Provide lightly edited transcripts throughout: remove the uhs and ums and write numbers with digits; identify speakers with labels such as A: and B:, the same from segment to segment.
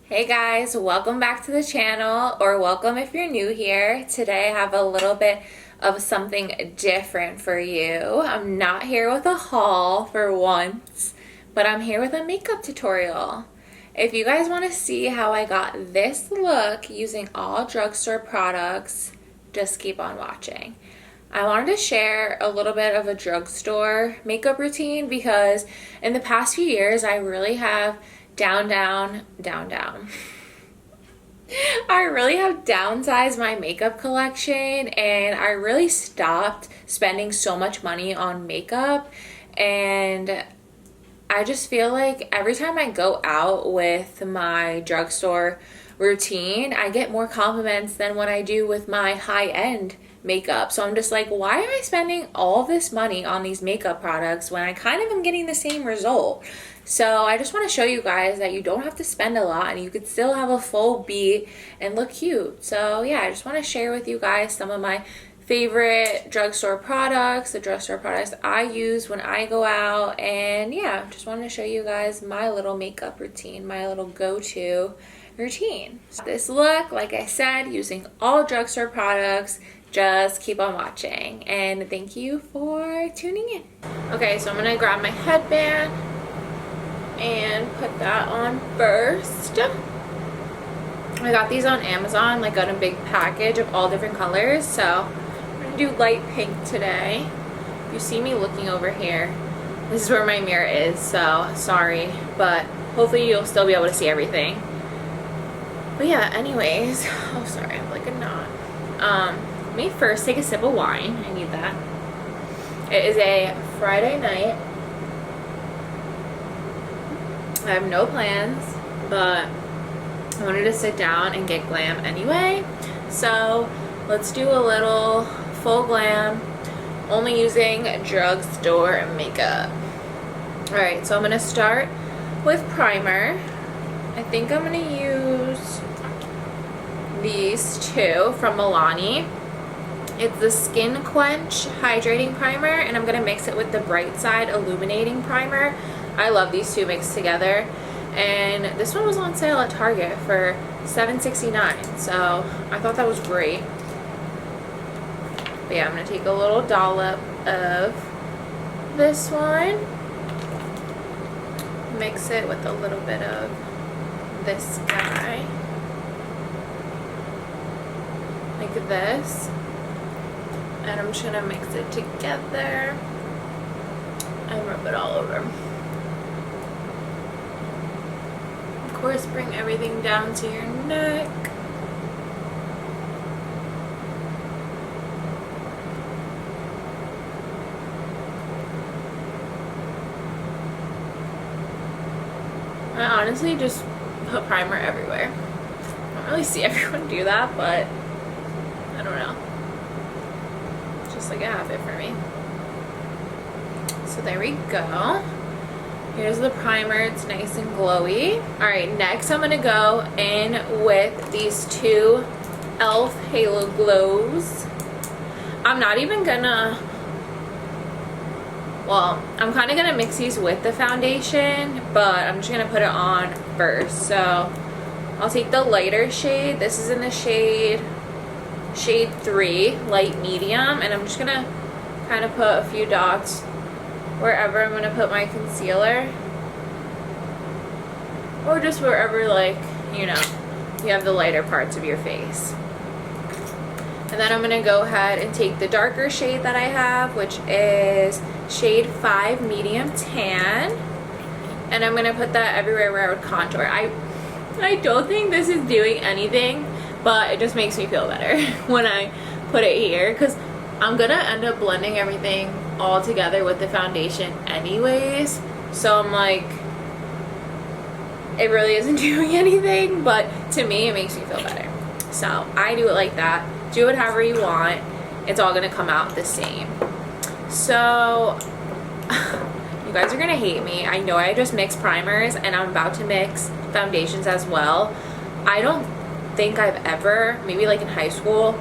A: Hey guys, welcome back to the channel, or welcome if you're new here. Today I have a little bit of something different for you. I'm not here with a haul for once, but I'm here with a makeup tutorial. If you guys want to see how I got this look using all drugstore products, just keep on watching. I wanted to share a little bit of a drugstore makeup routine because in the past few years I really have down. I really have downsized my makeup collection, and I really stopped spending so much money on makeup. And I just feel like every time I go out with my drugstore routine, I get more compliments than what I do with my high-end makeup. So I'm just like, why am I spending all this money on these makeup products when I kind of am getting the same result? So I just want to show you guys that you don't have to spend a lot and you could still have a full beat and look cute. So yeah, I just want to share with you guys some of my favorite drugstore products, the drugstore products I use when I go out, and yeah, just wanted to show you guys my little makeup routine, my little go-to routine. This look, like I said, using all drugstore products. Just keep on watching, and thank you for tuning in. Okay, so I'm gonna grab my headband and put that on first. I got these on Amazon, like on a big package of all different colors, so I'm gonna do light pink today. If you see me looking over here, this is where my mirror is, so sorry, but hopefully you'll still be able to see everything. But yeah, anyways, oh sorry, I have like a knot. Let me first take a sip of wine. I need that. It is a Friday night. I have no plans, but I wanted to sit down and get glam anyway. So let's do a little full glam, only using drugstore makeup. Alright, so I'm going to start with primer. I think I'm going to use these two from Milani. It's the Skin Quench Hydrating Primer, and I'm going to mix it with the Bright Side Illuminating Primer. I love these two mixed together, and this one was on sale at Target for $7.69, so I thought that was great. But yeah, I'm going to take a little dollop of this one, mix it with a little bit of this guy, like this. And I'm just going to mix it together and rub it all over. Of course, bring everything down to your neck. I honestly just put primer everywhere. I don't really see everyone do that, but I don't know. Just like a habit for me. So there we go. Here's the primer. It's nice and glowy. Alright, next I'm going to go in with these two e.l.f. Halo Glows. I'm not even gonna, well, I'm kind of going to mix these with the foundation, but I'm just going to put it on first. So I'll take the lighter shade. This is in the shade 3, light medium, and I'm just gonna kind of put a few dots wherever I'm gonna put my concealer, or just wherever, like, you know, you have the lighter parts of your face. And then I'm gonna go ahead and take the darker shade that I have, which is shade 5 medium tan, and I'm gonna put that everywhere where I would contour. I don't think this is doing anything, but it just makes me feel better when I put it here, because I'm gonna end up blending everything all together with the foundation anyways, so I'm like, it really isn't doing anything, but to me it makes me feel better. So I do it like that. Do it however you want. It's all gonna come out the same. So you guys are gonna hate me. I know I just mixed primers and I'm about to mix foundations as well. I don't think I've ever, maybe like in high school,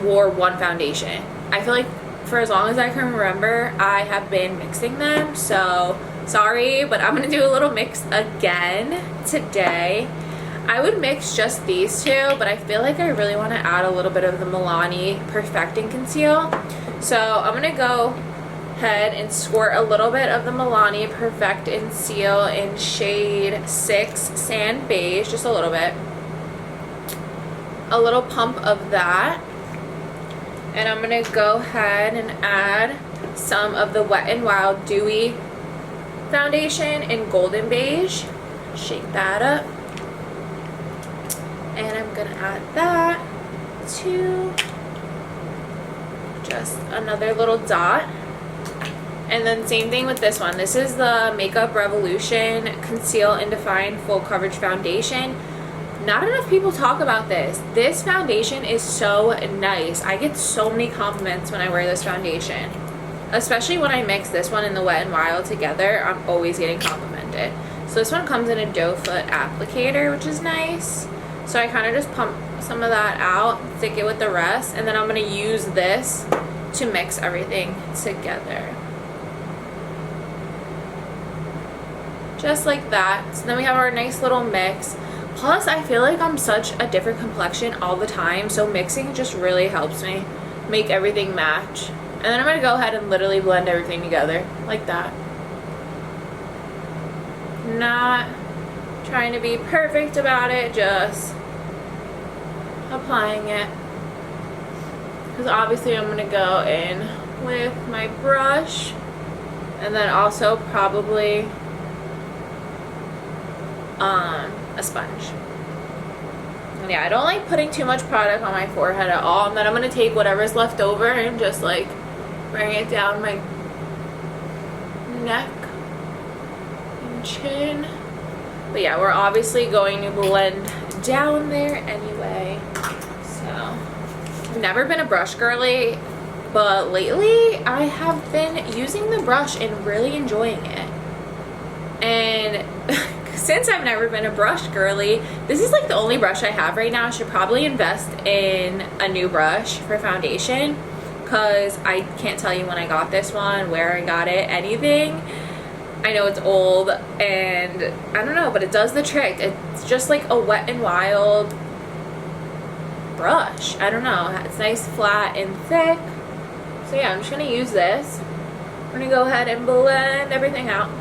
A: wore one foundation. I feel like for as long as I can remember, I have been mixing them. So Sorry, but I'm gonna do a little mix again today. I would mix just these two, but I feel like I really want to add a little bit of the Milani Perfecting Conceal. So I'm gonna go ahead and squirt a little bit of the Milani Perfect and Seal in shade 6 Sand Beige, just a little bit. A little pump of that. And I'm gonna go ahead and add some of the Wet n Wild Dewy foundation in Golden Beige. Shake that up. And I'm gonna add that to just another little dot. And then same thing with this one. This is the Makeup Revolution Conceal and Define Full Coverage Foundation. Not enough people talk about this. This foundation is so nice. I get so many compliments when I wear this foundation. Especially when I mix this one and the Wet n Wild together, I'm always getting complimented. So this one comes in a doe foot applicator, which is nice. So I kind of just pump some of that out, stick it with the rest, and then I'm going to use this to mix everything together. Just like that. So then we have our nice little mix. Plus, I feel like I'm such a different complexion all the time, so mixing just really helps me make everything match. And then I'm going to go ahead and literally blend everything together, like that. Not trying to be perfect about it, just applying it. Because obviously I'm going to go in with my brush, and then also probably a sponge. And yeah, I don't like putting too much product on my forehead at all. And then I'm going to take whatever's left over and just like bring it down my neck and chin. But yeah, we're obviously going to blend down there anyway. So I've never been a brush girly, but lately I have been using the brush and really enjoying it. And since I've never been a brush girly, this is like the only brush I have right now. I should probably invest in a new brush for foundation, because I can't tell you when I got this one, where I got it, anything. I know it's old and I don't know, but it does the trick. It's just like a Wet n Wild brush. I don't know. It's nice, flat, and thick. So yeah, I'm just going to use this. I'm going to go ahead and blend everything out.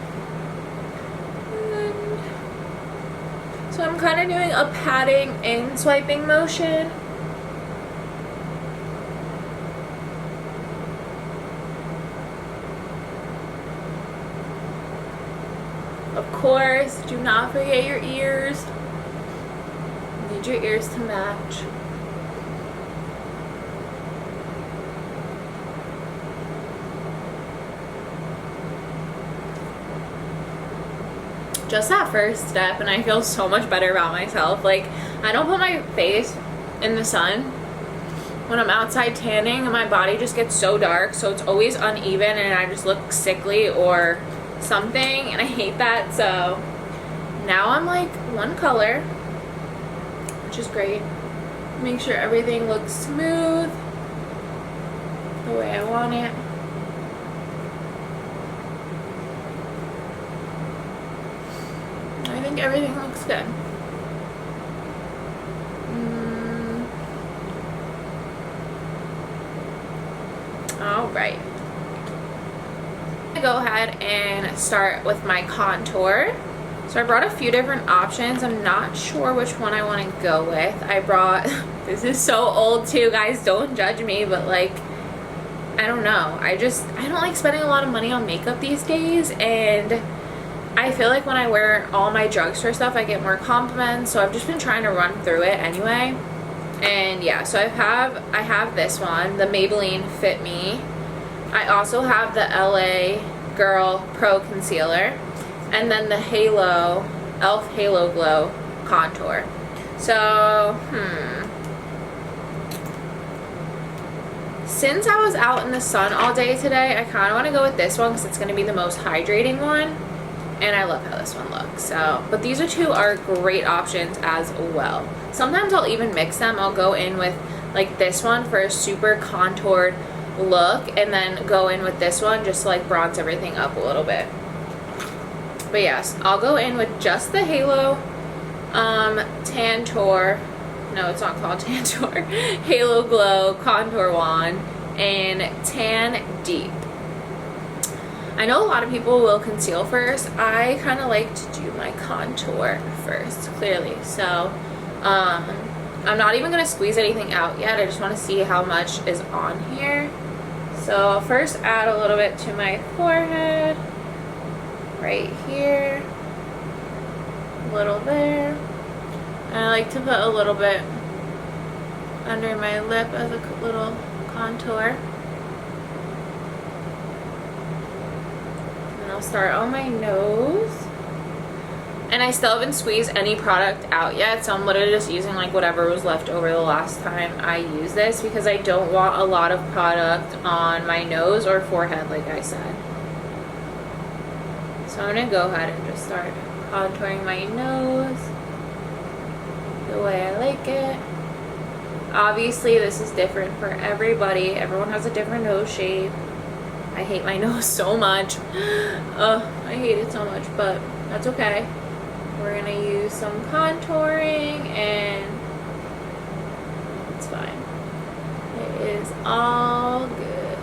A: So I'm kind of doing a patting and swiping motion. Of course, do not forget your ears. You need your ears to match. Just that first step, and I feel so much better about myself. Like, I don't put my face in the sun when I'm outside tanning, and my body just gets so dark, so it's always uneven and I just look sickly or something, and I hate that. So now I'm like one color, which is great. Make sure everything looks smooth the way I want it. I think everything looks good. All right. Go ahead and start with my contour. So I brought a few different options. I'm not sure which one I want to go with. I brought, this is so old too, guys, don't judge me, but like, I don't know. I don't like spending a lot of money on makeup these days, and I feel like when I wear all my drugstore stuff, I get more compliments, so I've just been trying to run through it anyway. And yeah, so I have this one, the Maybelline Fit Me. I also have the LA Girl Pro Concealer, and then the e.l.f. Halo Glow Contour. So, since I was out in the sun all day today, I kind of want to go with this one because it's going to be the most hydrating one, and I love how this one looks. So, but these two are great options as well. Sometimes I'll even mix them. I'll go in with like this one for a super contoured look, and then go in with this one just to like bronze everything up a little bit. But yes, I'll go in with just the Halo Tantour. No, it's not called Tantour. Halo Glow Contour Wand in Tan Deep. I know a lot of people will conceal first. I kind of like to do my contour first, clearly. So, I'm not even going to squeeze anything out yet. I just want to see how much is on here. So I'll first add a little bit to my forehead, right here, a little there. And I like to put a little bit under my lip as a little contour. And I'll start on my nose. And I still haven't squeezed any product out yet, so I'm literally just using like whatever was left over the last time I used this, because I don't want a lot of product on my nose or forehead, like I said. So I'm gonna go ahead and just start contouring my nose the way I like it. Obviously this is different for everybody. Everyone has a different nose shape. I hate my nose so much. I hate it so much, but that's okay. We're gonna use some contouring and it's fine. It is all good.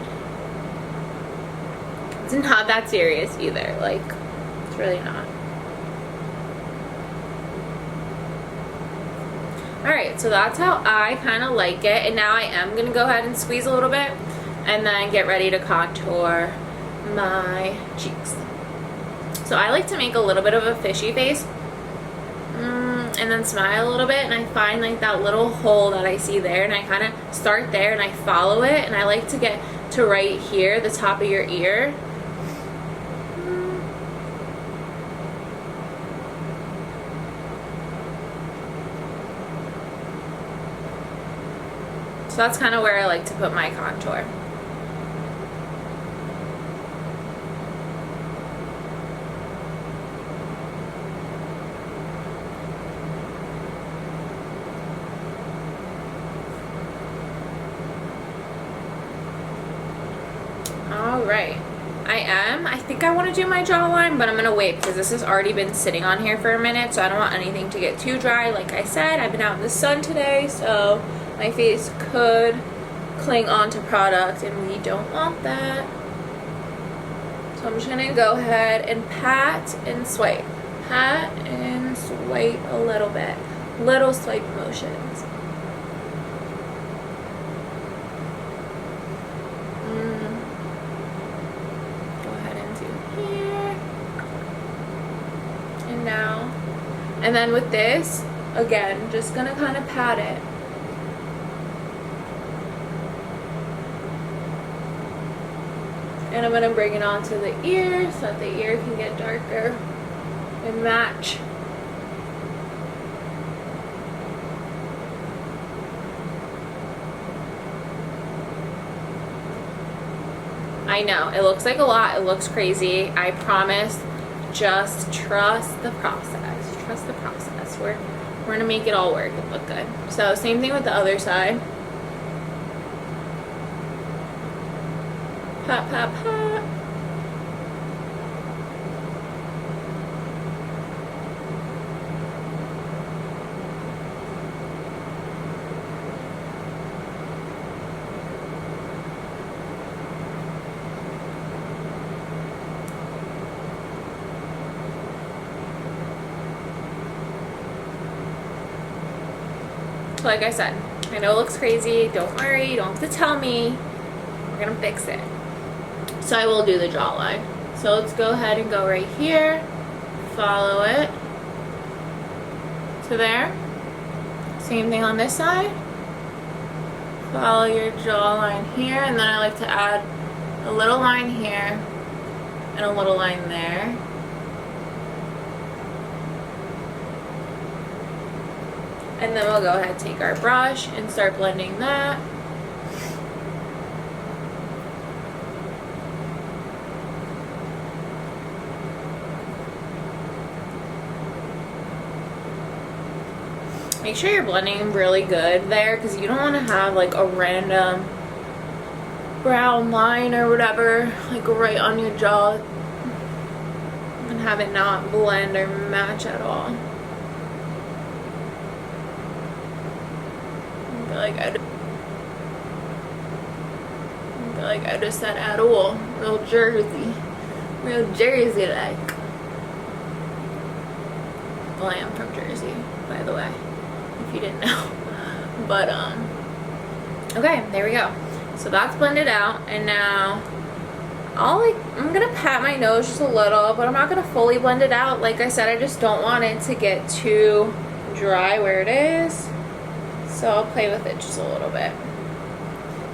A: It's not that serious either. Like, it's really not. Alright, so that's how I kind of like it. And now I am gonna go ahead and squeeze a little bit and then get ready to contour my cheeks. So I like to make a little bit of a fishy face. And then smile a little bit, and I find like that little hole that I see there, and I kind of start there and I follow it, and I like to get to right here, the top of your ear. So that's kind of where I like to put my contour. Alright, I think I want to do my jawline, but I'm going to wait because this has already been sitting on here for a minute, so I don't want anything to get too dry. Like I said, I've been out in the sun today, so my face could cling onto product, and we don't want that. So I'm just going to go ahead and pat and swipe. Pat and swipe a little bit. Little swipe motions. Now, and then with this, again, just gonna kind of pat it. And I'm gonna bring it onto the ear so that the ear can get darker and match. I know, it looks like a lot, it looks crazy, I promise. Just trust the process. Trust the process. We're gonna make it all work and look good. So same thing with the other side. Pat, pat, pat. Like I said, I know it looks crazy. Don't worry, you don't have to tell me. We're gonna fix it. So I will do the jawline. So let's go ahead and go right here. Follow it to there. Same thing on this side. Follow your jawline here, and then I like to add a little line here and a little line there. And then we'll go ahead and take our brush and start blending that. Make sure you're blending really good there, because you don't want to have like a random brown line or whatever like right on your jaw and have it not blend or match at all. I feel like I just said at all. Real Jersey like. Well, I am from Jersey, by the way, if you didn't know. But okay, there we go. So that's blended out, and now I'm gonna pat my nose just a little, but I'm not gonna fully blend it out. Like I said, I just don't want it to get too dry where it is. So I'll play with it just a little bit.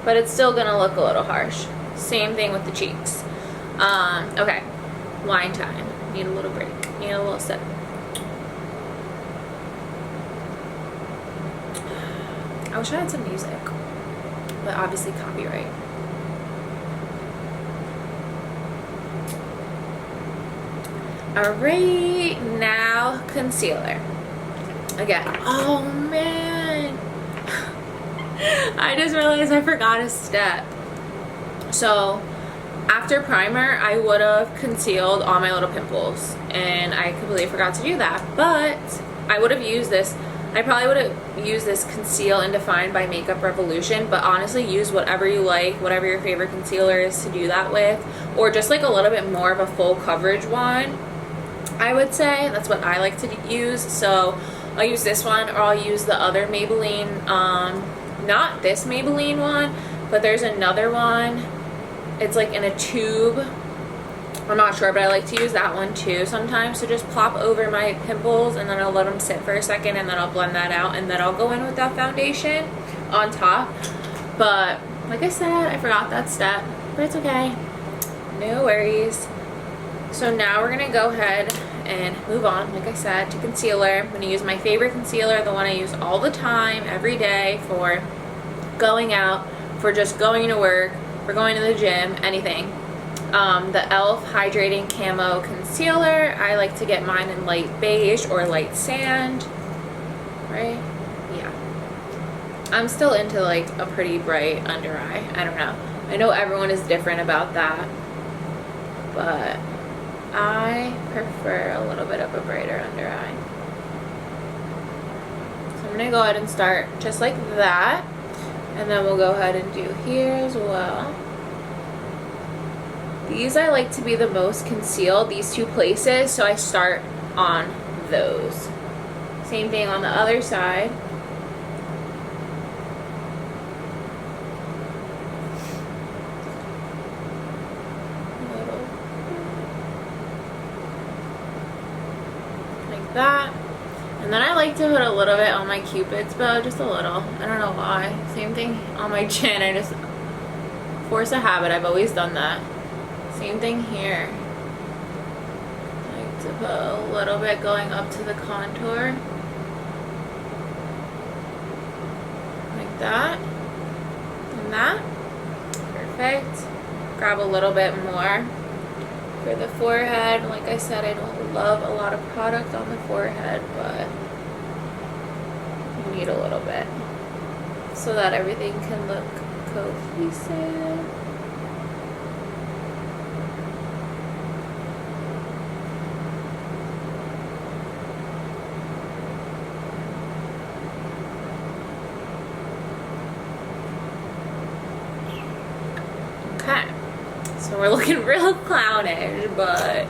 A: But it's still gonna look a little harsh. Same thing with the cheeks. Okay, wine time. Need a little break. Need a little sip. I wish I had some music, but obviously copyright. Alright, now concealer. Again, oh man. I just realized I forgot a step. So after primer, I would have concealed all my little pimples, and I completely forgot to do that. But I would have used this. I probably would have used this Conceal and Define by Makeup Revolution, but honestly use whatever you like, whatever your favorite concealer is to do that with, or just like a little bit more of a full coverage one, I would say. That's what I like to use. So I'll use this one, or I'll use the other Maybelline, not this Maybelline one, but there's another one. It's like in a tube. I'm not sure, but I like to use that one too sometimes. So just plop over my pimples, and then I'll let them sit for a second, and then I'll blend that out, and then I'll go in with that foundation on top. But like I said, I forgot that step, but it's okay. No worries. So now we're gonna go ahead and move on, like I said, to concealer. I'm gonna use my favorite concealer, the one I use all the time, every day, for going out, for just going to work, for going to the gym, anything. The e.l.f. Hydrating Camo Concealer. I like to get mine in light beige or light sand, right? Yeah. I'm still into like a pretty bright under eye. I don't know. I know everyone is different about that, but I prefer a little bit of a brighter under eye. So I'm going to go ahead and start just like that, and then we'll go ahead and do here as well. These I like to be the most concealed, these two places, so I start on those. Same thing on the other side. Like that. And then I like to put a little bit on my Cupid's bow, just a little. I don't know why. Same thing on my chin. I just force a habit. I've always done that. Same thing here. I like to put a little bit going up to the contour. Like that. And that. Perfect. Grab a little bit more for the forehead. Like I said, I don't love a lot of product on the forehead, but you need a little bit so that everything can look cohesive. Okay, so we're looking real clownish, but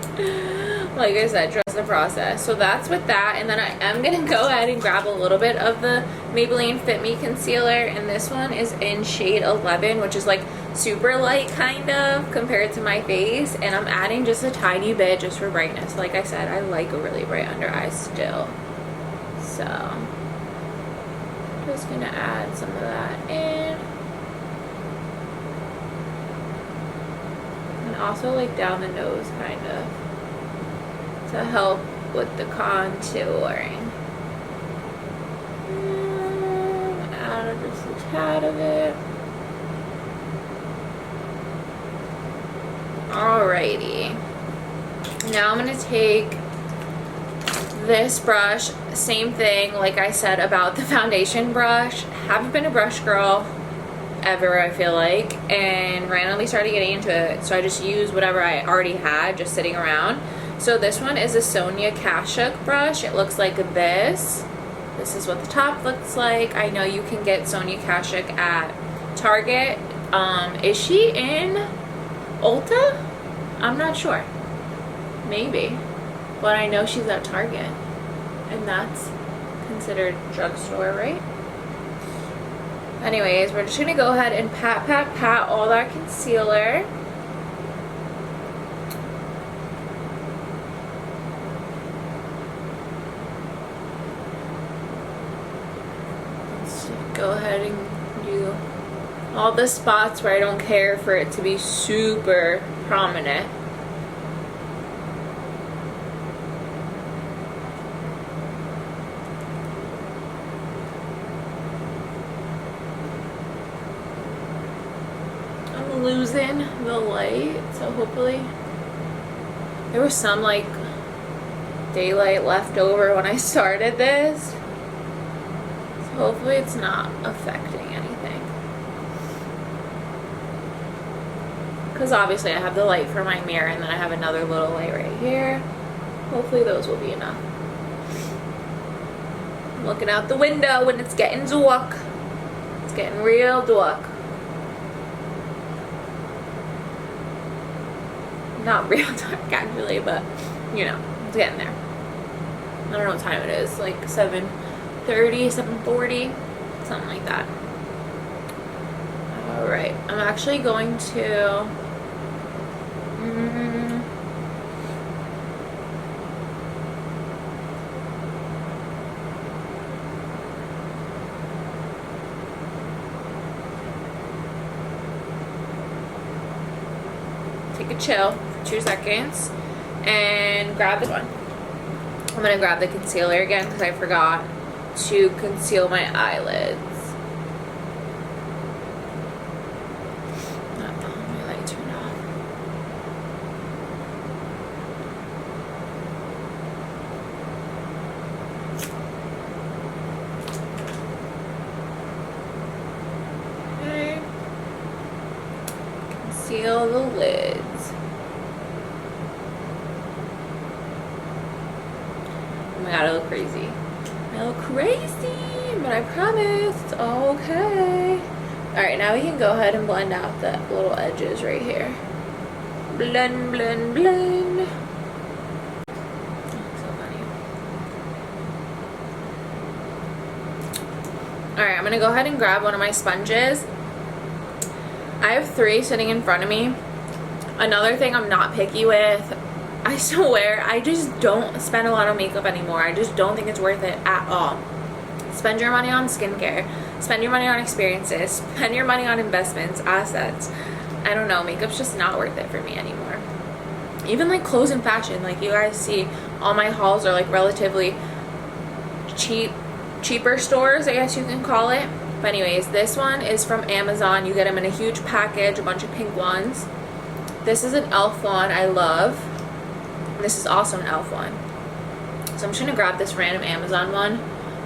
A: like I said, trust the process. So that's with that, and then I am gonna go ahead and grab a little bit of the Maybelline Fit Me concealer, and this one is in shade 11, which is like super light kind of compared to my face, and I'm adding just a tiny bit just for brightness. Like I said, I like a really bright under eye still, so I'm just gonna add some of that in. Also like down the nose kind of to help with the contouring. Add just a tad of it. Alrighty. Now I'm going to take this brush, same thing like I said about the foundation brush. Haven't been a brush girl ever, I feel like, and randomly started getting into it, so I just used whatever I already had just sitting around. So this one is a Sonia Kashuk brush. It looks like this. This is what the top looks like. I know you can get Sonia Kashuk at Target. Is she in Ulta? I'm not sure. Maybe. But I know she's at Target. And that's considered drugstore, right? Anyways, we're just gonna go ahead and pat all that concealer. Let's go ahead and do all the spots where I don't care for it to be super prominent. Losing the light, so hopefully there was some like daylight left over when I started this, so hopefully it's not affecting anything, because obviously I have the light for my mirror and then I have another little light right here. Hopefully those will be enough. I'm looking out the window and it's getting dark. It's getting real dark. Not real dark actually, but you know, it's getting there. I don't know what time it is, like 7:30, 7:40, something like that. Alright, I'm actually going to take a chill for 2 seconds and grab this one. I'm gonna grab the concealer again because I forgot to conceal my eyelids. My light turned off. Okay. Conceal the lids. Oh my god, I look crazy. I look crazy, but I promise it's okay. Alright, now we can go ahead and blend out the little edges right here. Blend, blend, blend. So funny. Alright, I'm gonna go ahead and grab one of my sponges. I have 3 sitting in front of me. Another thing I'm not picky with, I swear, I just don't spend a lot on makeup anymore. I just don't think it's worth it at all. Spend your money on skincare. Spend your money on experiences. Spend your money on investments, assets. I don't know. Makeup's just not worth it for me anymore. Even like clothes and fashion. Like you guys see, all my hauls are like relatively cheaper stores, I guess you can call it. But anyways, this one is from Amazon. You get them in a huge package, a bunch of pink ones. This is an e.l.f. one I love. This is also an e.l.f. one. So I'm just gonna grab this random Amazon one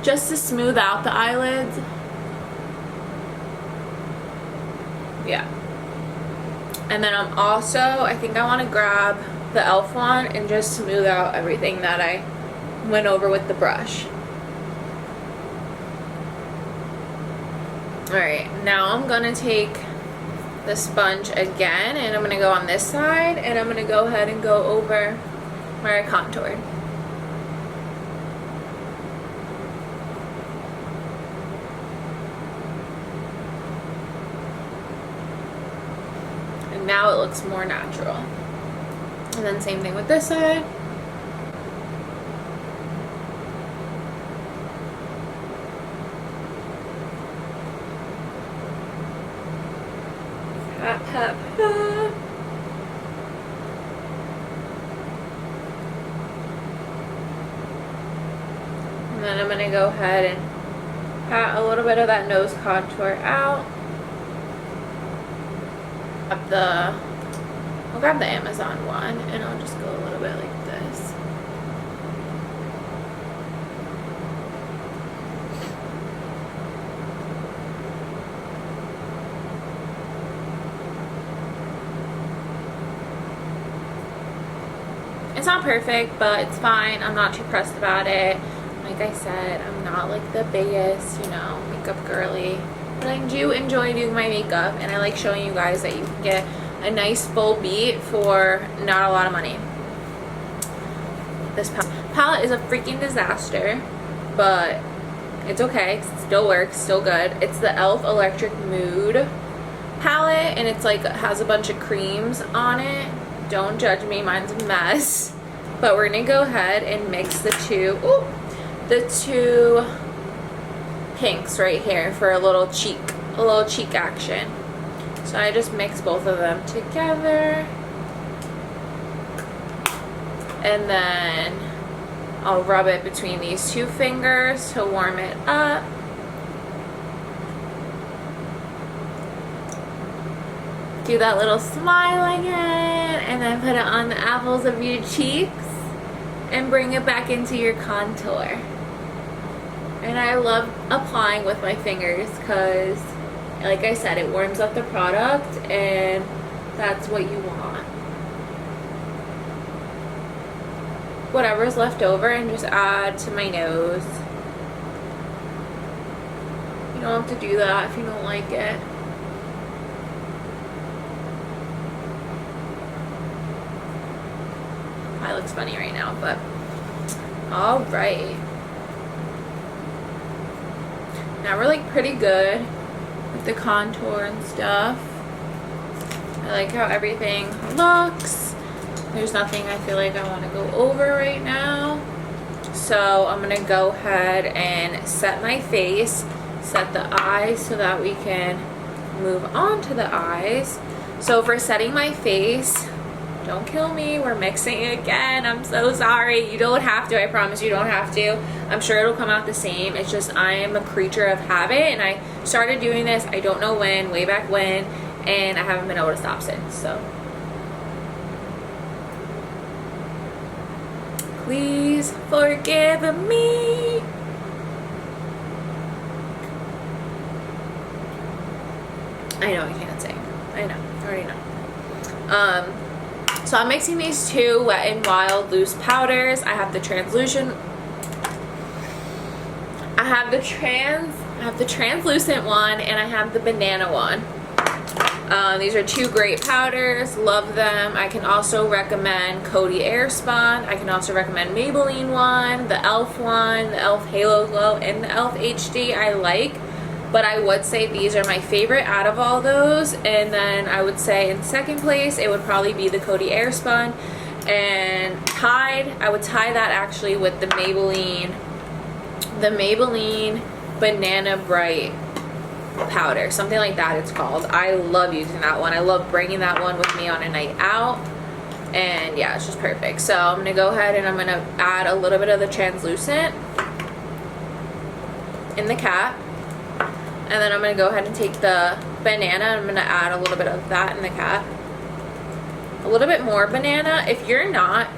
A: just to smooth out the eyelids. Yeah. And then I'm also, I think I want to grab the e.l.f. one and just smooth out everything that I went over with the brush. Alright, now I'm gonna take the sponge again and I'm gonna go on this side and I'm gonna go ahead and go over where I contoured. And now it looks more natural. And then same thing with this side. Pat, pat, pat. And then I'm going to go ahead and pat a little bit of that nose contour out. I'll grab the Amazon one and I'll just go a little bit like this. It's not perfect, but it's fine. I'm not too pressed about it. Like I said, I'm not like the biggest, you know, makeup girly, but I do enjoy doing my makeup, and I like showing you guys that you can get a nice full beat for not a lot of money. This palette is a freaking disaster, but it's okay, it still works, still good. It's the e.l.f. Electric Mood palette, and it's like has a bunch of creams on it. Don't judge me, mine's a mess. But we're gonna go ahead and mix the two pinks right here for a little cheek action. So I just mix both of them together, and then I'll rub it between these two fingers to warm it up. Do that little smile again, and then put it on the apples of your cheeks and bring it back into your contour. And I love applying with my fingers because, like I said, it warms up the product, and that's what you want. Whatever's left over, and just add to my nose. You don't have to do that if you don't like it. It looks funny right now, but all right. Now we're like pretty good with the contour and stuff. I like how everything looks. There's nothing I feel like I want to go over right now. So I'm gonna go ahead and set my face, set the eyes so that we can move on to the eyes. So for setting my face, don't kill me, we're mixing again. I'm so sorry. You don't have to, I promise you don't have to. I'm sure it'll come out the same. It's just I am a creature of habit, and I started doing this, I don't know when, way back when, and I haven't been able to stop since. So please forgive me. I know I can't sing. I know, I already know. So I'm mixing these two Wet n Wild loose powders. I have the translucent. I have the translucent one, and I have the banana one. These are two great powders. Love them. I can also recommend Coty Airspun. I can also recommend Maybelline one, the e.l.f. one, the e.l.f. Halo Glow, and the e.l.f. HD I like. But I would say these are my favorite out of all those. And then I would say in second place, it would probably be the Coty Airspun. And I would tie that actually with the Maybelline Banana Bright powder. Something like that it's called. I love using that one. I love bringing that one with me on a night out. And yeah, it's just perfect. So I'm going to go ahead and I'm going to add a little bit of the translucent in the cap. And then I'm going to go ahead and take the banana, I'm going to add a little bit of that in the cap. A little bit more banana if you're not.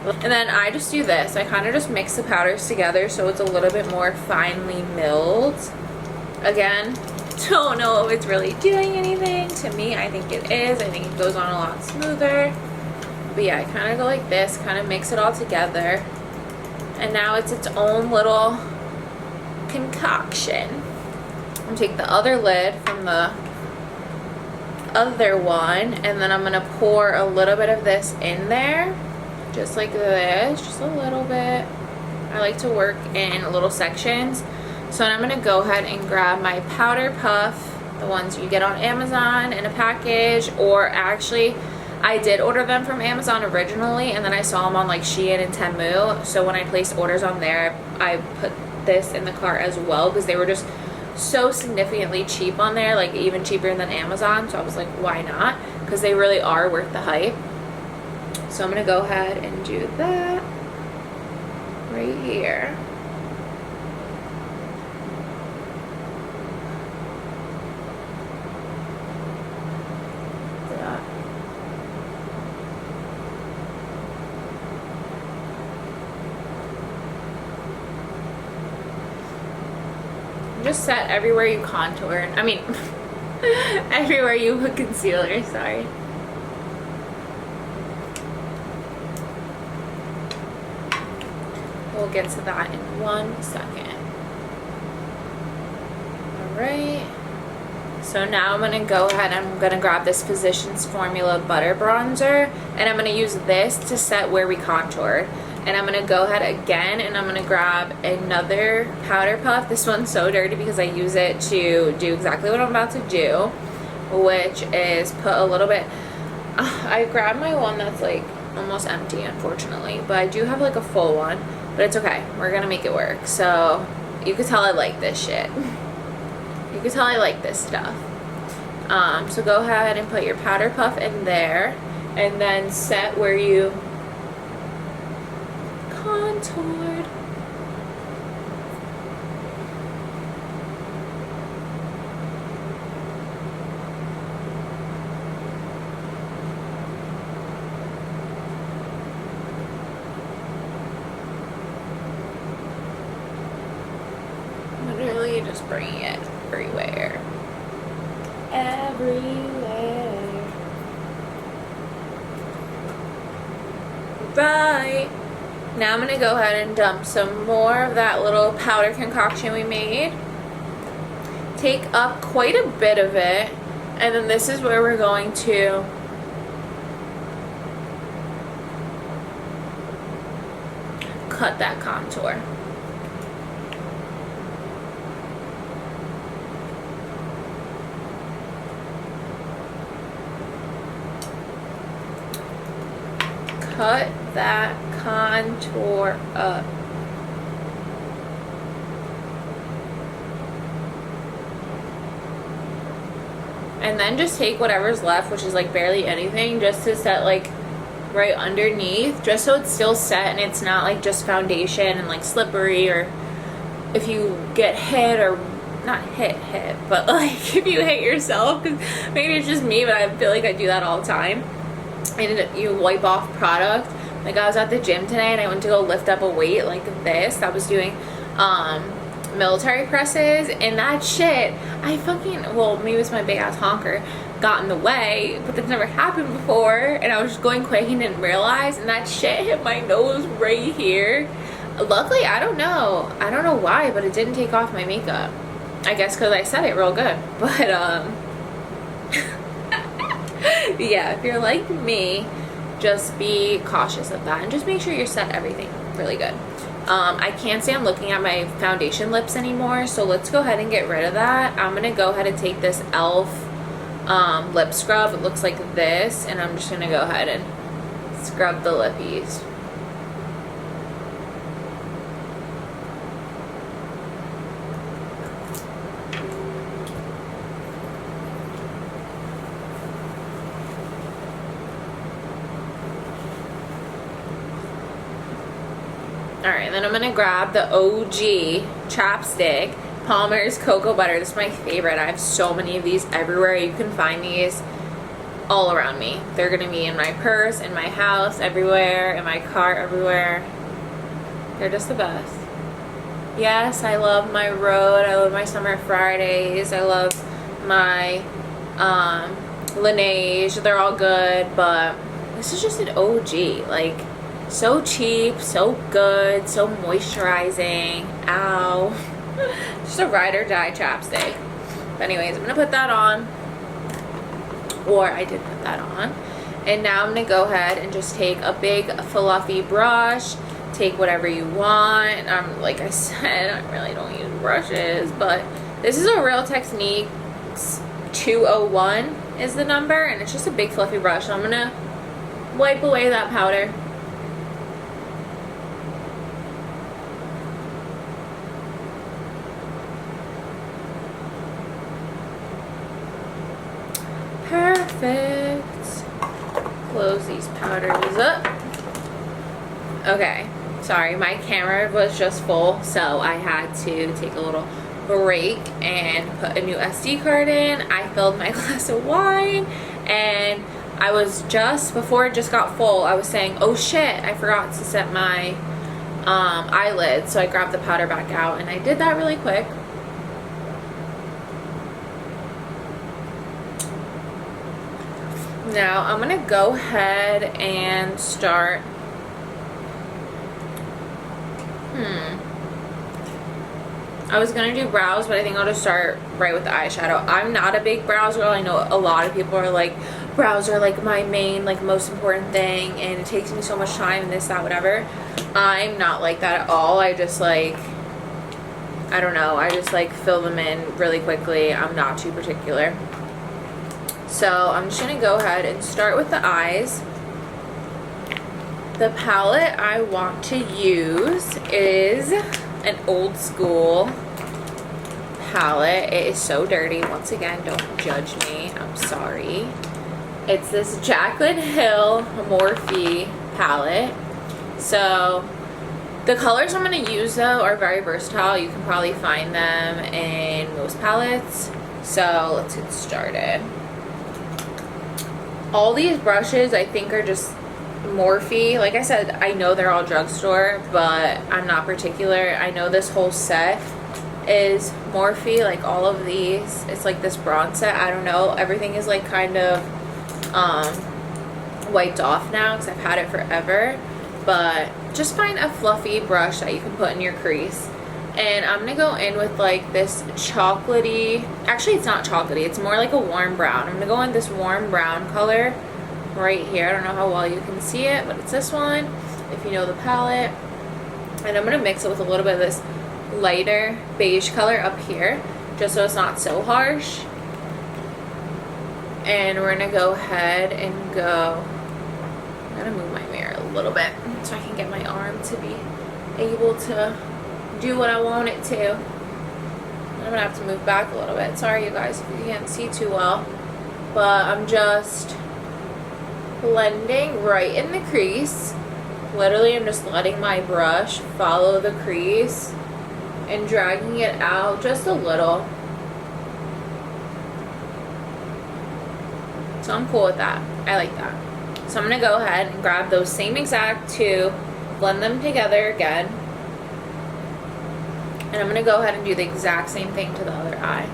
A: And then I just do this. I kind of just mix the powders together so it's a little bit more finely milled. Again, don't know if it's really doing anything. To me, I think it is. I think it goes on a lot smoother. But yeah, I kind of go like this, kind of mix it all together. And now it's its own little concoction. I'm going to take the other lid from the other one, and then I'm going to pour a little bit of this in there, just like this, just a little bit. I like to work in little sections. So I'm going to go ahead and grab my powder puff, the ones you get on Amazon in a package, or actually I did order them from Amazon originally, and then I saw them on like Shein and Temu. So when I placed orders on there, I put this in the cart as well because they were just so significantly cheap on there, like even cheaper than Amazon. So I was like, why not? Because they really are worth the hype. So I'm gonna go ahead and do that right here. Just set everywhere you contour. I mean, everywhere you put concealer, sorry. we'll get to that in 1 second. Alright. So now I'm going to go ahead and I'm going to grab this Physicians Formula Butter Bronzer, and I'm going to use this to set where we contoured. And I'm going to go ahead again and I'm going to grab another powder puff. This one's so dirty because I use it to do exactly what I'm about to do, which is put a little bit. I grabbed my one that's like almost empty, unfortunately, but I do have like a full one, but it's okay. We're going to make it work. So you can tell I like this shit. You can tell I like this stuff. So go ahead and put your powder puff in there and then set where you contoured. Literally just bringing it everywhere. Everywhere. Right. Now I'm going to go ahead and dump some more of that little powder concoction we made. Take up quite a bit of it. And then this is where we're going to cut that contour. Cut that contour up. And then just take whatever's left, which is like barely anything, just to set like right underneath, just so it's still set and it's not like just foundation and like slippery, or if you get hit, or not hit, but like if you hit yourself, because maybe it's just me, but I feel like I do that all the time. And you wipe off product. Like I was at the gym today and I went to go lift up a weight like this. I was doing military presses, and that shit, I fucking, well, maybe it's my big ass honker, got in the way, but that's never happened before, and I was just going quick and didn't realize, and that shit hit my nose right here. Luckily, I don't know why, but it didn't take off my makeup. I guess because I set it real good. But yeah, if you're like me, just be cautious of that and just make sure you set everything really good. I can't say I'm looking at my foundation lips anymore, so let's go ahead and get rid of that. I'm gonna go ahead and take this e.l.f. Lip scrub. It looks like this, and I'm just gonna go ahead and scrub the lippies. Alright, then I'm going to grab the OG chapstick, Palmer's Cocoa Butter. This is my favorite. I have so many of these everywhere. You can find these all around me. They're going to be in my purse, in my house, everywhere, in my car, everywhere. They're just the best. Yes, I love my Road. I love my Summer Fridays. I love my Laneige. They're all good, but this is just an OG. Like, so cheap, so good, so moisturizing. Ow. Just a ride or die chapstick. But anyways, I'm going to put that on. Or I did put that on. And now I'm going to go ahead and just take a big fluffy brush. Take whatever you want. Like I said, I really don't use brushes. But this is a Real Techniques 201 is the number. And it's just a big fluffy brush. So I'm going to wipe away that powder. Perfect. Close these powders up. Okay, sorry, my camera was just full, so I had to take a little break and put a new SD card in. I filled my glass of wine, and I was just, before it just got full, I was saying, oh shit, I forgot to set my eyelids, so I grabbed the powder back out, and I did that really quick. Now I'm going to go ahead and start I was gonna do brows, but I think I'll just start right with the eyeshadow. I'm not a big brows girl. I know a lot of people are like, brows are like my main, like most important thing, and it takes me so much time and this, that, whatever. I'm not like that at all. I just like, I don't know, I just like fill them in really quickly. I'm not too particular. So I'm just gonna go ahead and start with the eyes. The palette I want to use is an old school palette. It is so dirty. Once again, don't judge me. I'm sorry. It's this Jaclyn Hill Morphe palette. So the colors I'm going to use though are very versatile. You can probably find them in most palettes. So let's get started. All these brushes I think are just Morphe. Like I said, I know they're all drugstore, but I'm not particular. I know this whole set is Morphe, like all of these. It's like this bronze set. I don't know. Everything is like kind of wiped off now because I've had it forever. But just find a fluffy brush that you can put in your crease. And I'm going to go in with like this chocolatey, actually it's not chocolatey, it's more like a warm brown. I'm going to go in this warm brown color right here. I don't know how well you can see it, but it's this one, if you know the palette. And I'm going to mix it with a little bit of this lighter beige color up here, just so it's not so harsh. And we're going to go ahead and go, I'm going to move my mirror a little bit so I can get my arm to be able to do what I want it to. I'm going to have to move back a little bit. Sorry you guys if you can't see too well. But I'm just blending right in the crease. Literally, I'm just letting my brush follow the crease and dragging it out just a little. So I'm cool with that. I like that. So I'm going to go ahead and grab those same exact two, blend them together again. And I'm going to go ahead and do the exact same thing to the other eye.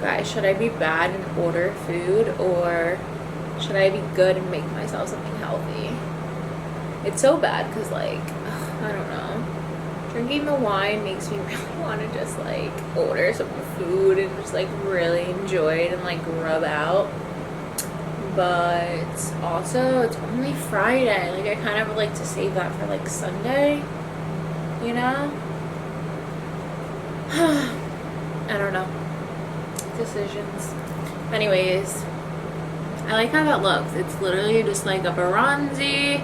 A: Guys, should I be bad and order food, or should I be good and make myself something healthy? It's so bad because, like, I don't know. Drinking the wine makes me really want to just, like, order some food and just, like, really enjoy it and, like, rub out. But also, it's only Friday. Like, I kind of would like to save that for, like, Sunday, you know? I don't know. Decisions. Anyways, I like how that looks. It's literally just like a bronzy,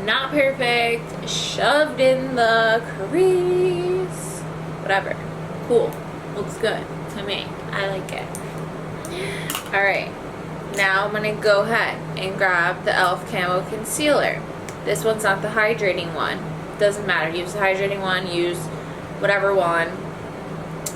A: not perfect, shoved in the crease. Whatever. Cool. Looks good to me. I like it. Alright. Now I'm going to go ahead and grab the e.l.f. Camo Concealer. This one's not the hydrating one. Doesn't matter. Use the hydrating one. Use whatever one.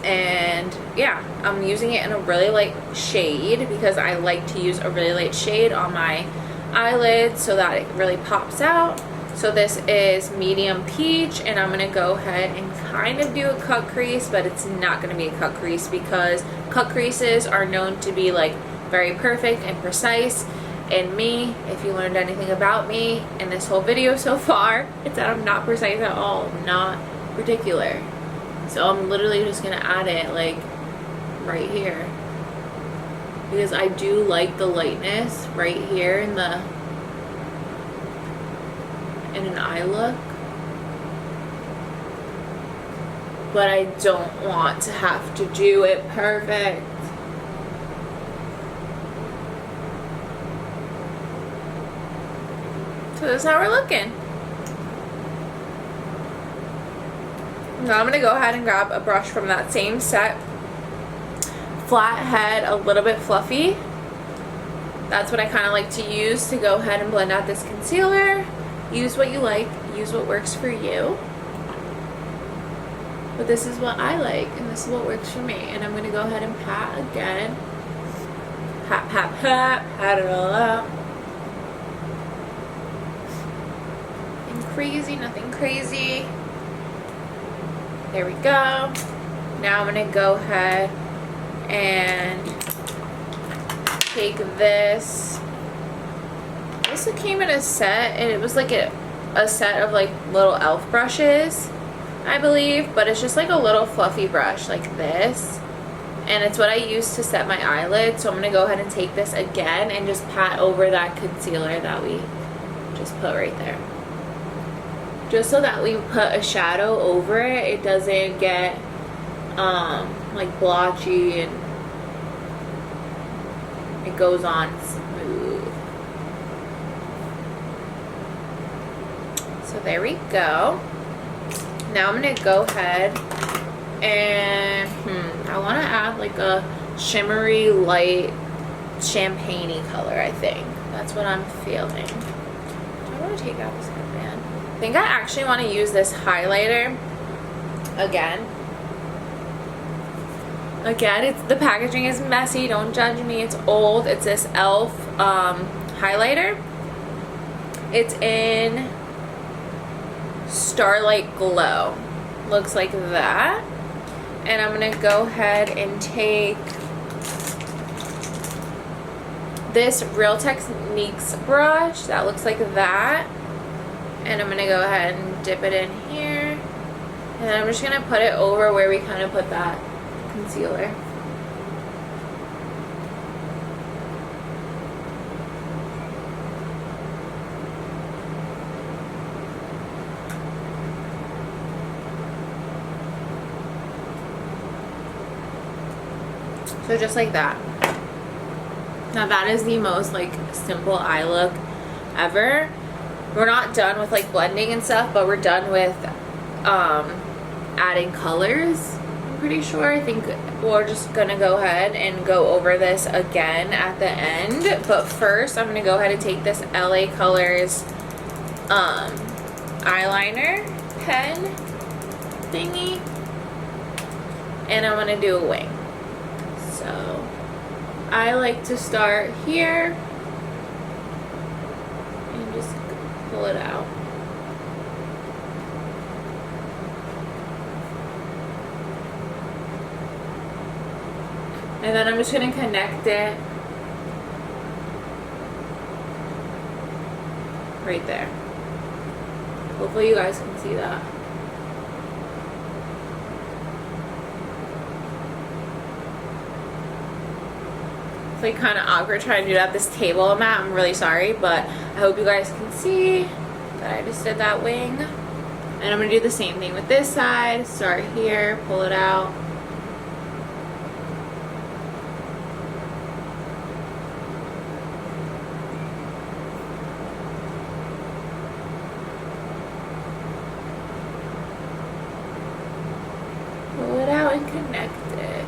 A: And yeah, I'm using it in a really light shade because I like to use a really light shade on my eyelids so that it really pops out. So this is medium peach, and I'm going to go ahead and kind of do a cut crease, but it's not going to be a cut crease because cut creases are known to be like very perfect and precise. And me, if you learned anything about me in this whole video so far, it's that I'm not precise at all. I'm not particular. So I'm literally just going to add it like right here. Because I do like the lightness right here in the in an eye look. But I don't want to have to do it perfect. So this is how we're looking. Now I'm going to go ahead and grab a brush from that same set. Flat head, a little bit fluffy. That's what I kind of like to use to go ahead and blend out this concealer. Use what you like. Use what works for you. But this is what I like, and this is what works for me. And I'm going to go ahead and pat again. Pat, pat, pat. Pat it all out. Nothing crazy, nothing crazy. There we go. Now I'm going to go ahead and take this. this came in a set, and it was like a set of like little elf brushes, I believe, but it's just like a little fluffy brush like this, and it's what I use to set my eyelids. So I'm gonna go ahead and take this again and just pat over that concealer that we just put right there, just so that we put a shadow over it. It doesn't get like blotchy, and it goes on smooth. So there we go. Now I'm gonna go ahead and I want to add like a shimmery light champagne-y color. I think that's what I'm feeling. I want to take out this headband. I think I actually want to use this highlighter again. It's the packaging is messy, don't judge me, it's old. It's this elf highlighter. It's in Starlight Glow, looks like that. And I'm gonna go ahead and take this Real Techniques brush that looks like that, and I'm gonna go ahead and dip it in here, and then I'm just gonna put it over where we kind of put that concealer. So just like that. Now that is the most like simple eye look ever. We're not done with like blending and stuff, but we're done with adding colors, I'm pretty sure. I think we're just gonna go ahead and go over this again at the end, but first I'm gonna go ahead and take this LA Colors eyeliner pen thingy, and I'm gonna do a wing. So I like to start here and just pull it out. And then I'm just going to connect it right there. Hopefully you guys can see that. It's like kind of awkward trying to do it at this table I'm at. I'm really sorry, but I hope you guys can see that I just did that wing. And I'm going to do the same thing with this side. Start here, pull it out. Pull it out and connect it.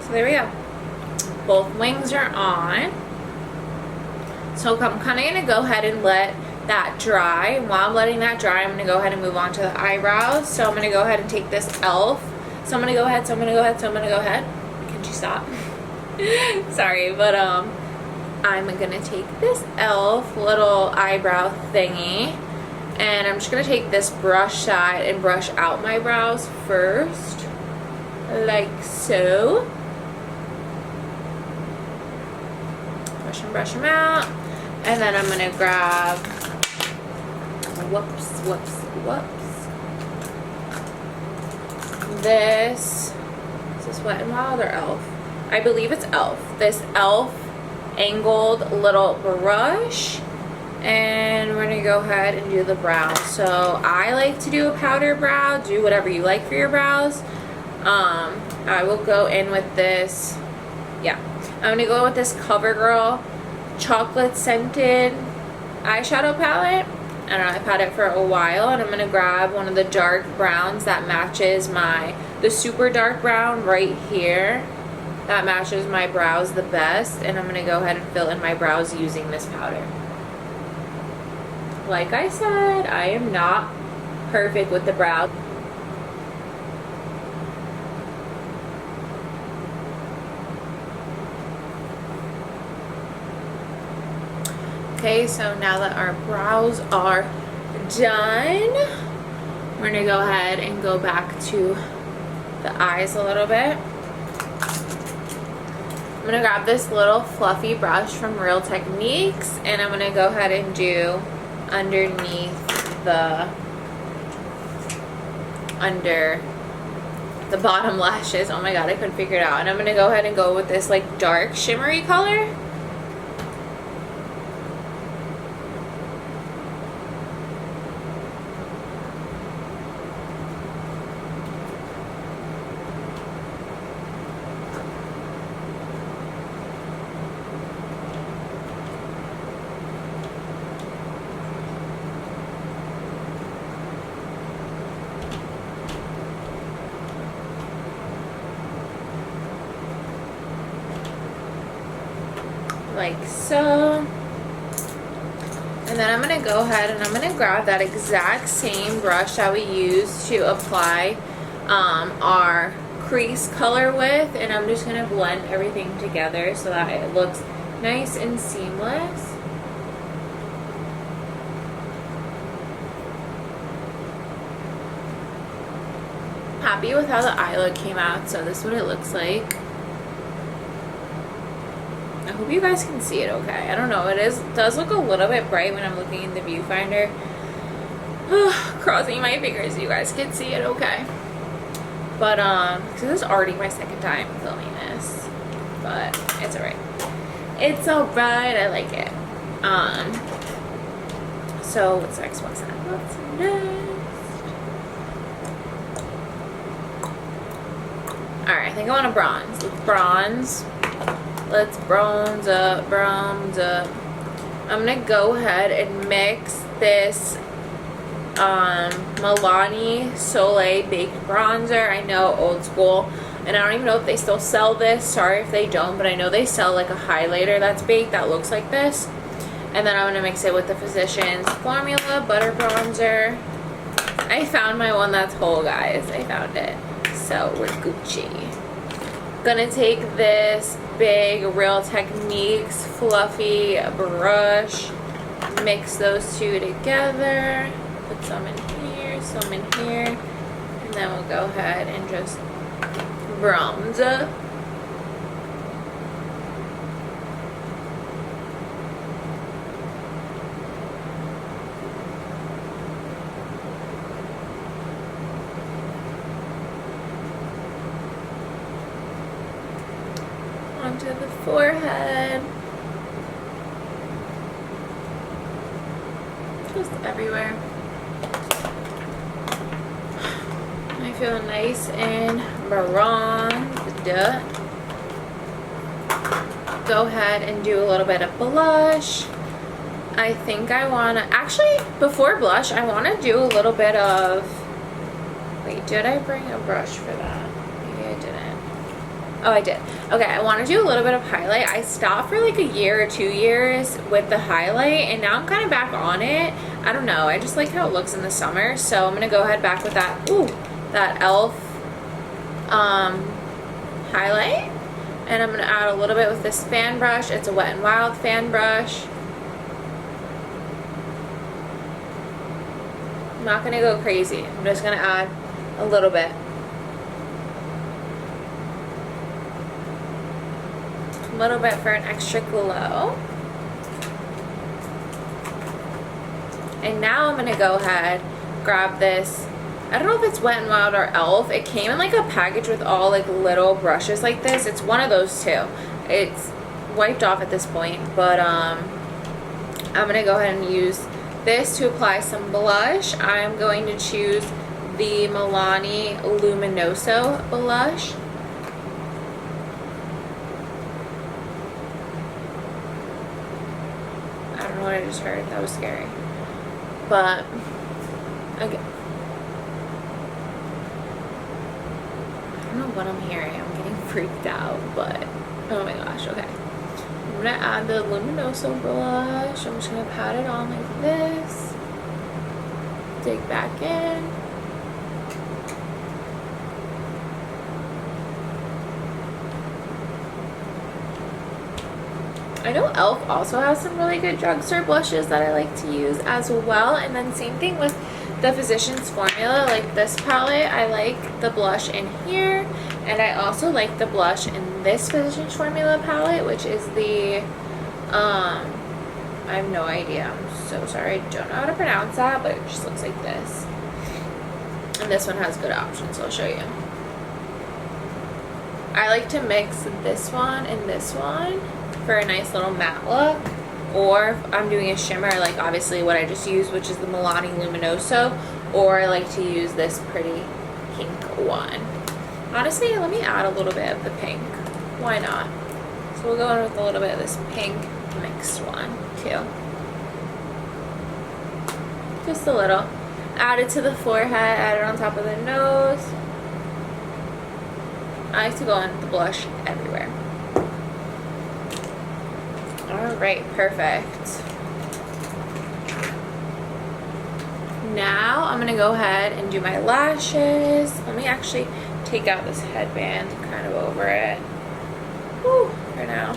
A: So there we go. Both wings are on. So I'm kind of going to go ahead and let that dry. And while I'm letting that dry, I'm going to go ahead and move on to the eyebrows. So I'm going to go ahead and take this e.l.f. So I'm going to go ahead, Can you stop? Sorry, but I'm going to take this e.l.f. little eyebrow thingy. And I'm just going to take this brush side and brush out my brows first. Like so. Brush them out, and then I'm gonna grab this. Is this Wet n Wild or e.l.f.? I believe it's e.l.f. This e.l.f. angled little brush, and we're gonna go ahead and do the brows. So I like to do a powder brow. Do whatever you like for your brows. I will go in with this. Yeah, I'm gonna go with this CoverGirl chocolate scented eyeshadow palette. I don't know, I've had it for a while, and I'm gonna grab one of the dark browns that matches the super dark brown right here. That matches my brows the best, and I'm gonna go ahead and fill in my brows using this powder. Like I said, I am not perfect with the brows. Okay, so now that our brows are done, we're gonna go ahead and go back to the eyes a little bit. gonna grab this little fluffy brush from Real Techniques, and I'm gonna go ahead and do underneath under the bottom lashes. Oh my god, I couldn't figure it out. And I'm gonna go ahead and go with this like dark shimmery color. Like so. And then I'm going to go ahead and I'm going to grab that exact same brush that we used to apply our crease color with, and I'm just going to blend everything together so that it looks nice and seamless. Happy with how the eye look came out, so this is what it looks like. I hope you guys can see it okay. I don't know, it does look a little bit bright when I'm looking in the viewfinder. Crossing my fingers you guys can see it okay. But this is already my second time filming this, but it's alright. It's alright, I like it. So what's next? What's next? Alright, I think I want a bronze. Let's bronze up. I'm gonna go ahead and mix this Milani Soleil Baked Bronzer. I know, old school, and I don't even know if they still sell this. Sorry if they don't, but I know they sell like a highlighter that's baked that looks like this. And then I'm gonna mix it with the Physicians Formula Butter Bronzer. I found my one that's whole, guys. I found it. So we're Gucci. Gonna take this big Real Techniques fluffy brush, mix those two together, put some in here, some in here, and then we'll go ahead and just bronze. Onto the forehead, just everywhere. I feel nice and bronzed. Go ahead and do a little bit of blush. I think I want to, actually before blush, I want to do a little bit of, wait, did I bring a brush for that? Maybe I didn't. Oh, I did. Okay, I want to do a little bit of highlight. I stopped for like a year or 2 years with the highlight, and now I'm kind of back on it. I don't know. I just like how it looks in the summer, so I'm going to go ahead back with that, that e.l.f. highlight. And I'm going to add a little bit with this fan brush. It's a Wet n Wild fan brush. I'm not going to go crazy. I'm just going to add a little bit. Little bit for an extra glow. And now I'm gonna go ahead, grab this, I don't know if it's Wet n Wild or e.l.f. It came in like a package with all like little brushes like this. It's one of those two. It's wiped off at this point, but I'm gonna go ahead and use this to apply some blush. I'm going to choose the Milani Luminoso blush. What I just heard, that was scary, but okay, I don't know what I'm hearing. I'm getting freaked out, but oh my gosh. Okay, I'm gonna add the Luminoso blush. I'm just gonna pat it on like this, dig back in. I know e.l.f. also has some really good drugstore blushes that I like to use as well. And then same thing with the Physicians Formula. Like this palette, I like the blush in here. And I also like the blush in this Physicians Formula palette, which is the, I have no idea. I'm so sorry. I don't know how to pronounce that, but it just looks like this. And this one has good options, so I'll show you. I like to mix this one and this one for a nice little matte look. Or if I'm doing a shimmer, like obviously what I just used, which is the Milani Luminoso. Or I like to use this pretty pink one. Honestly, let me add a little bit of the pink. Why not? So we'll go in with a little bit of this pink mixed one too. Just a little. Add it to the forehead, add it on top of the nose. I like to go in with the blush everywhere. Alright, perfect. Now I'm going to go ahead and do my lashes. Let me actually take out this headband kind of over it. Woo, for now.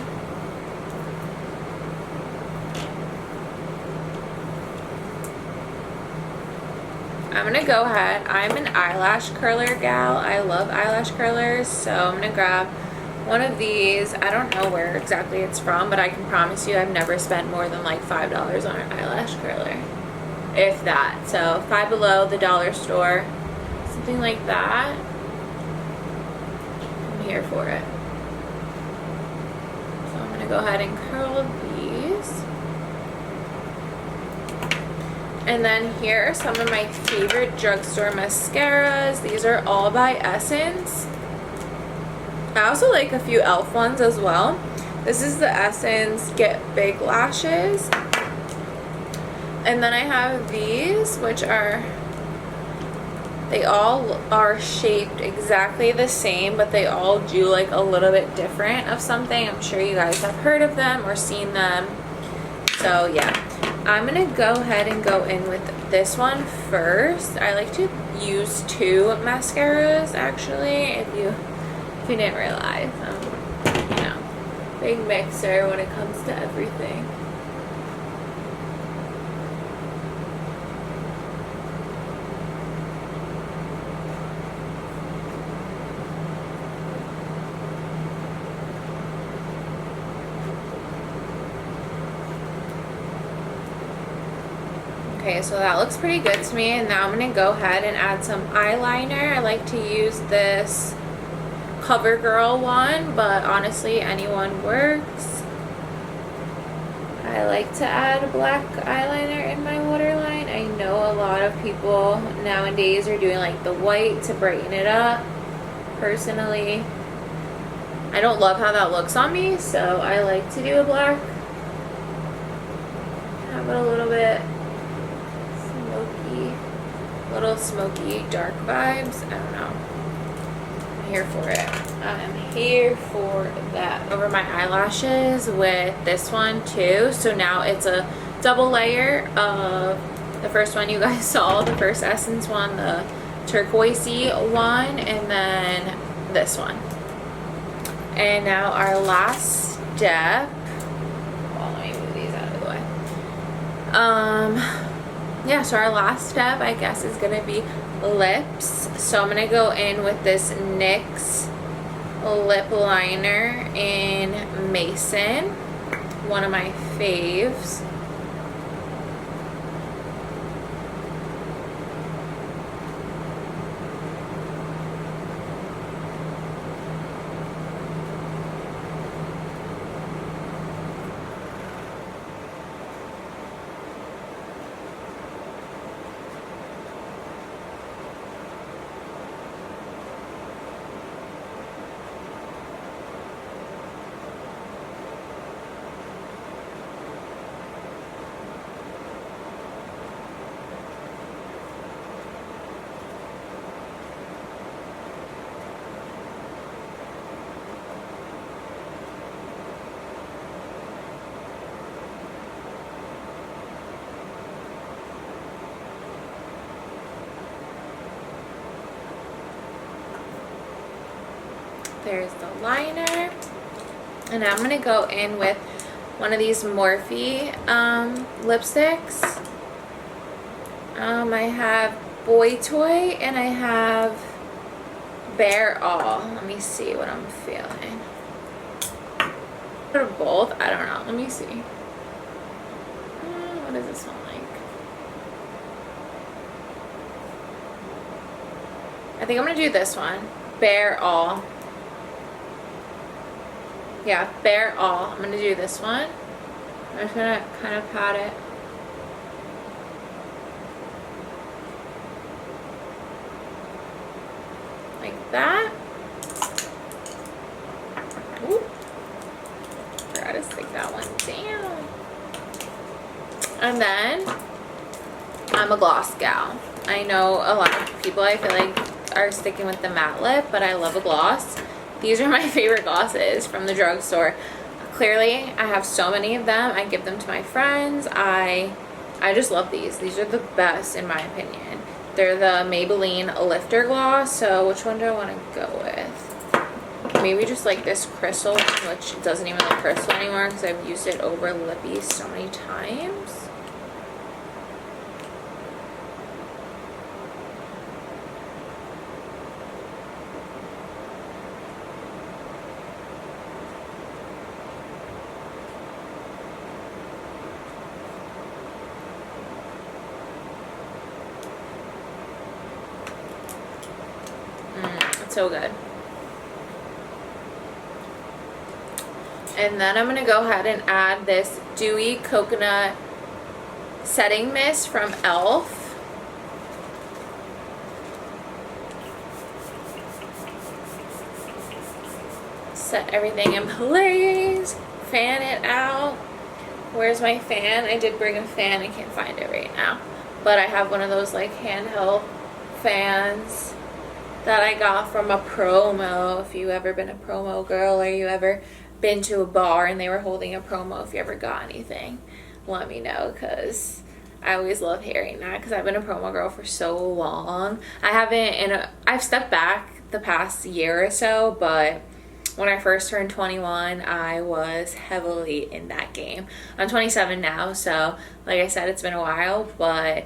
A: I'm going to go ahead. I'm an eyelash curler gal. I love eyelash curlers, so I'm going to grab one of these. I don't know where exactly it's from, but I can promise you I've never spent more than like $5 on an eyelash curler. If that. So Five Below, the dollar store, something like that. I'm here for it. So I'm going to go ahead and curl these. And then here are some of my favorite drugstore mascaras. These are all by Essence. I also like a few e.l.f. ones as well. This is the Essence Get Big Lashes. And then I have these, which are, they all are shaped exactly the same, but they all do like a little bit different of something. I'm sure you guys have heard of them or seen them. So yeah, I'm gonna go ahead and go in with this one first. I like to use two mascaras actually, if you didn't realize. You know, big mixer when it comes to everything. Okay, so that looks pretty good to me, and now I'm going to go ahead and add some eyeliner. I like to use this CoverGirl one, but honestly anyone works. I like to add black eyeliner in my waterline. I know a lot of people nowadays are doing like the white to brighten it up. Personally, I don't love how that looks on me, so I like to do a black. Have it a little bit smoky, little smoky dark vibes. I don't know. I'm here for it. I'm here for that. Over my eyelashes with this one too. So now it's a double layer of the first one you guys saw, the first Essence one, the turquoisey one, and then this one. And now our last step, well, let me move these out of the way. Yeah, so our last step, I guess, is gonna be lips. So I'm gonna go in with this NYX lip liner in Mason, one of my faves. There's the liner, and I'm gonna go in with one of these Morphe lipsticks. I have Boy Toy and I have Bare All. Let me see what I'm feeling. Or both? I don't know. Let me see. What does this one like? I think I'm gonna do this one. Bare All. Yeah, Bare All. I'm gonna do this one. I'm just gonna kind of pat it. Like that. Ooh. Forgot to stick that one down. And then I'm a gloss gal. I know a lot of people, I feel like, are sticking with the matte lip, but I love a gloss. These are my favorite glosses from the drugstore. Clearly, I have so many of them. I give them to my friends. I just love these. These are the best in my opinion. They're the Maybelline Lifter Gloss. So which one do I want to go with? Maybe just like this crystal, which doesn't even look crystal anymore because I've used it over lippy so many times. So good. And then I'm gonna go ahead and add this Dewy Coconut Setting Mist from e.l.f. Set everything in place, fan it out. Where's my fan? I did bring a fan. I can't find it right now, but I have one of those like handheld fans that I got from a promo. If you ever been a promo girl or you ever been to a bar and they were holding a promo, if you ever got anything, let me know, because I always love hearing that, because I've been a promo girl for so long. I've stepped back the past year or so, but when I first turned 21, I was heavily in that game. I'm 27 now, so like I said, it's been a while, but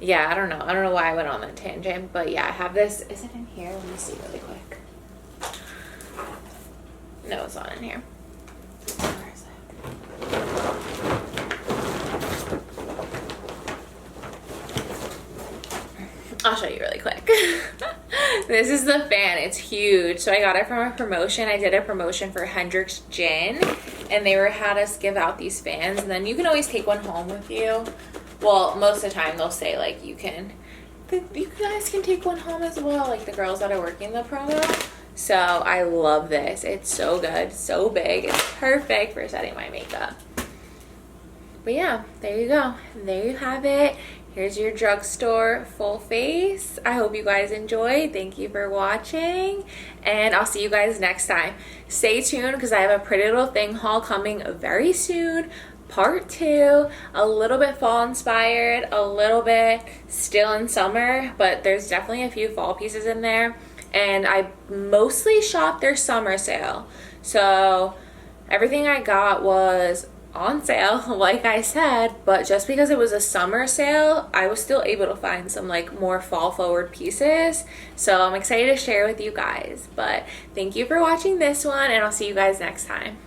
A: yeah, I don't know why I went on that tangent, but yeah, I have this. Is it in here? Let me see really quick. No, it's not in here. Where is it? I'll show you really quick. This is the fan. It's huge. So I got it from a promotion. I did a promotion for Hendrick's Gin, and they had us give out these fans, and then you can always take one home with you. Well, most of the time they'll say like you guys can take one home as well, like the girls that are working the promo. So I love this. It's so good, so big. It's perfect for setting my makeup. But yeah, there you go. There you have it. Here's your drugstore full face. I hope you guys enjoyed. Thank you for watching, and I'll see you guys next time. Stay tuned because I have a Pretty Little Thing haul coming very soon. Part 2, a little bit fall inspired, a little bit still in summer, but there's definitely a few fall pieces in there, and I mostly shopped their summer sale, so everything I got was on sale, like I said, but just because it was a summer sale, I was still able to find some like more fall forward pieces, so I'm excited to share with you guys. But thank you for watching this one, and I'll see you guys next time.